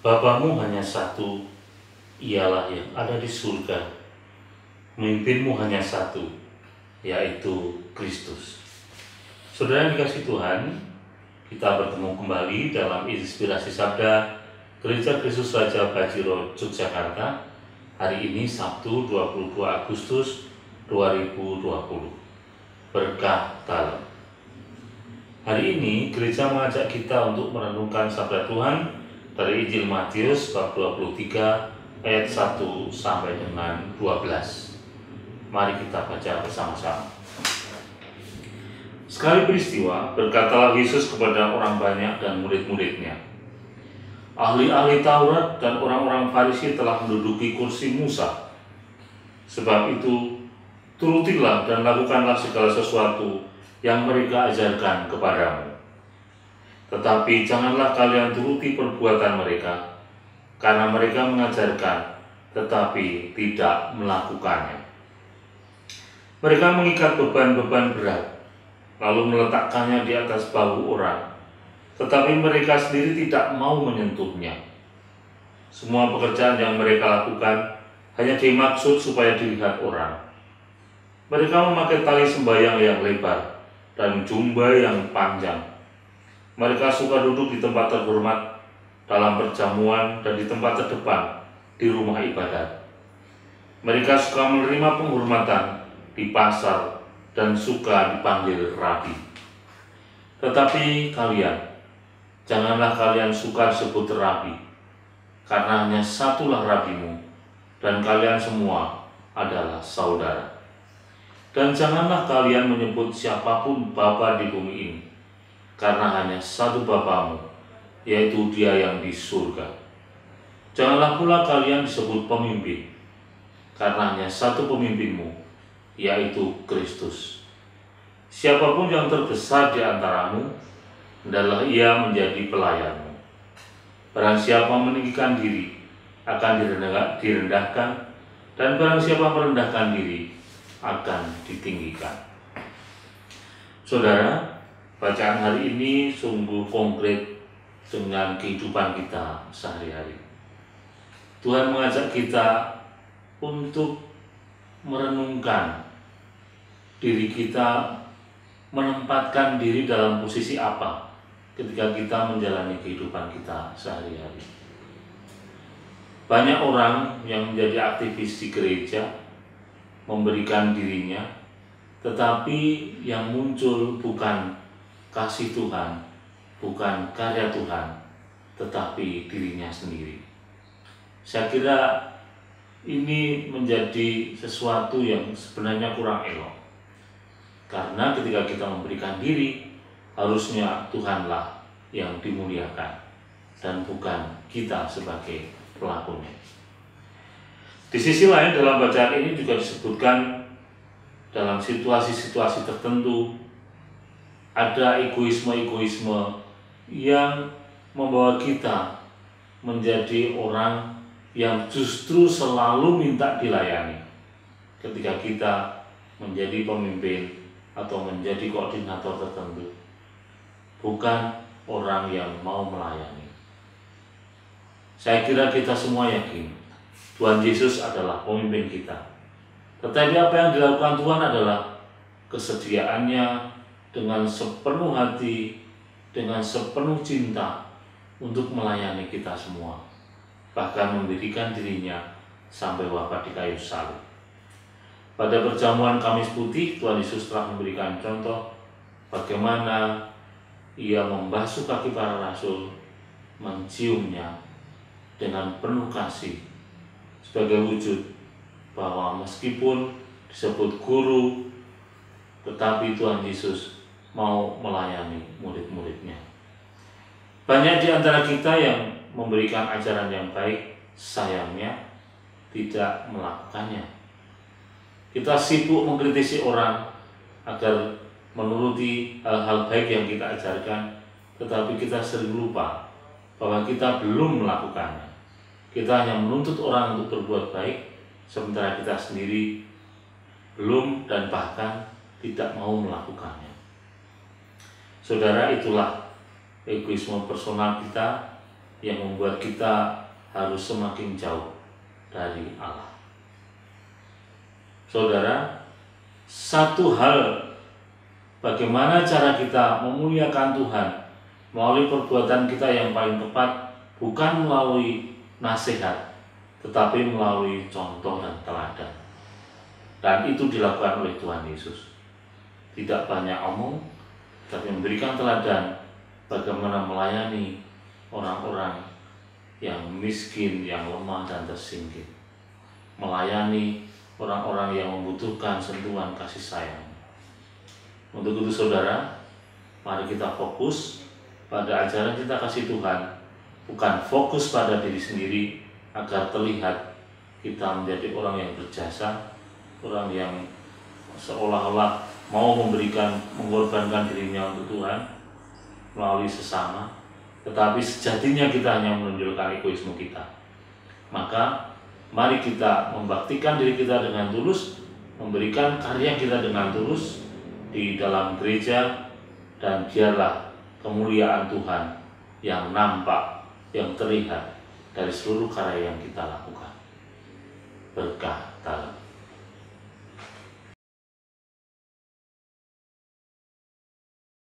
Bapamu hanya satu, ialah yang ada di surga. Pemimpinmu hanya satu, yaitu Kristus. Saudara yang dikasihi Tuhan, kita bertemu kembali dalam Inspirasi Sabda Gereja Kristus Raja Bajiro, Yogyakarta. Hari ini Sabtu 22 Agustus 2020. Berkah dalam. Hari ini gereja mengajak kita untuk merenungkan sabda Tuhan dari Injil Matius bab 23 ayat 1 sampai dengan 12. Mari kita baca bersama-sama. Sekali peristiwa, berkatalah Yesus kepada orang banyak dan murid-muridnya, ahli-ahli Taurat dan orang-orang Farisi telah menduduki kursi Musa. Sebab itu, turutilah dan lakukanlah segala sesuatu yang mereka ajarkan kepadamu. Tetapi janganlah kalian turuti perbuatan mereka, karena mereka mengajarkan tetapi tidak melakukannya. Mereka mengikat beban-beban berat, lalu meletakkannya di atas bahu orang, tetapi mereka sendiri tidak mau menyentuhnya. Semua pekerjaan yang mereka lakukan hanya dimaksud supaya dilihat orang. Mereka memakai tali sembahyang yang lebar dan jubah yang panjang. Mereka suka duduk di tempat terhormat dalam perjamuan dan di tempat terdepan di rumah ibadat. Mereka suka menerima penghormatan di pasar dan suka dipanggil rabi. Tetapi kalian, janganlah kalian suka disebut rabi, karena hanya satulah rabimu, dan kalian semua adalah saudara. Dan janganlah kalian menyebut siapapun Bapa di bumi ini, karena hanya satu Bapamu, yaitu Dia yang di surga. Janganlah pula kalian disebut pemimpin, karena hanya satu pemimpinmu, yaitu Kristus. Siapapun yang terbesar di antaramu, hendaklah ia menjadi pelayanmu. Barang siapa meninggikan diri, akan direndahkan, dan barang siapa merendahkan diri, akan ditinggikan. Saudara, bacaan hari ini sungguh konkret dengan kehidupan kita sehari-hari. Tuhan mengajak kita untuk merenungkan diri kita, menempatkan diri dalam posisi apa ketika kita menjalani kehidupan kita sehari-hari. Banyak orang yang menjadi aktivis di gereja, memberikan dirinya, tetapi yang muncul bukan kasih Tuhan, bukan karya Tuhan, tetapi dirinya sendiri. Saya kira ini menjadi sesuatu yang sebenarnya kurang elok. Karena ketika kita memberikan diri, harusnya Tuhanlah yang dimuliakan dan bukan kita sebagai pelakunya. Di sisi lain, dalam bacaan ini juga disebutkan dalam situasi-situasi tertentu ada egoisme-egoisme yang membawa kita menjadi orang yang justru selalu minta dilayani. Ketika kita menjadi pemimpin atau menjadi koordinator tertentu, bukan orang yang mau melayani. Saya kira kita semua yakin Tuhan Yesus adalah pemimpin kita. Tetapi apa yang dilakukan Tuhan adalah kesediaannya dengan sepenuh hati, dengan sepenuh cinta untuk melayani kita semua. Bahkan memberikan dirinya sampai wafat di kayu salib. Pada perjamuan Kamis Putih, Tuhan Yesus telah memberikan contoh bagaimana Ia membasuh kaki para rasul, menciumnya dengan penuh kasih, sebagai wujud bahwa meskipun disebut guru, tetapi Tuhan Yesus mau melayani murid-muridnya. Banyak di antara kita yang memberikan ajaran yang baik, sayangnya tidak melakukannya. Kita sibuk mengkritisi orang agar menuruti hal-hal baik yang kita ajarkan, tetapi kita sering lupa bahwa kita belum melakukannya. Kita hanya menuntut orang untuk berbuat baik, sementara kita sendiri belum dan bahkan tidak mau melakukannya. Saudara, itulah egoisme personal kita yang membuat kita harus semakin jauh dari Allah. Saudara, satu hal bagaimana cara kita memuliakan Tuhan melalui perbuatan kita yang paling tepat, bukan melalui nasihat, tetapi melalui contoh dan teladan. Dan itu dilakukan oleh Tuhan Yesus. Tidak banyak omong, tapi memberikan teladan bagaimana melayani orang-orang yang miskin, yang lemah dan tersingkir. Melayani orang-orang yang membutuhkan sentuhan kasih sayang. Untuk itu saudara, mari kita fokus pada ajaran kita kasih Tuhan, bukan fokus pada diri sendiri agar terlihat kita menjadi orang yang berjasa, orang yang seolah-olah mau mengorbankan dirinya untuk Tuhan melalui sesama, tetapi sejatinya kita hanya menunjukkan egoisme kita. Maka mari kita membaktikan diri kita dengan tulus, memberikan karya kita dengan tulus di dalam gereja, dan biarlah kemuliaan Tuhan yang nampak, yang terlihat dari seluruh karya yang kita lakukan. Berkah dalam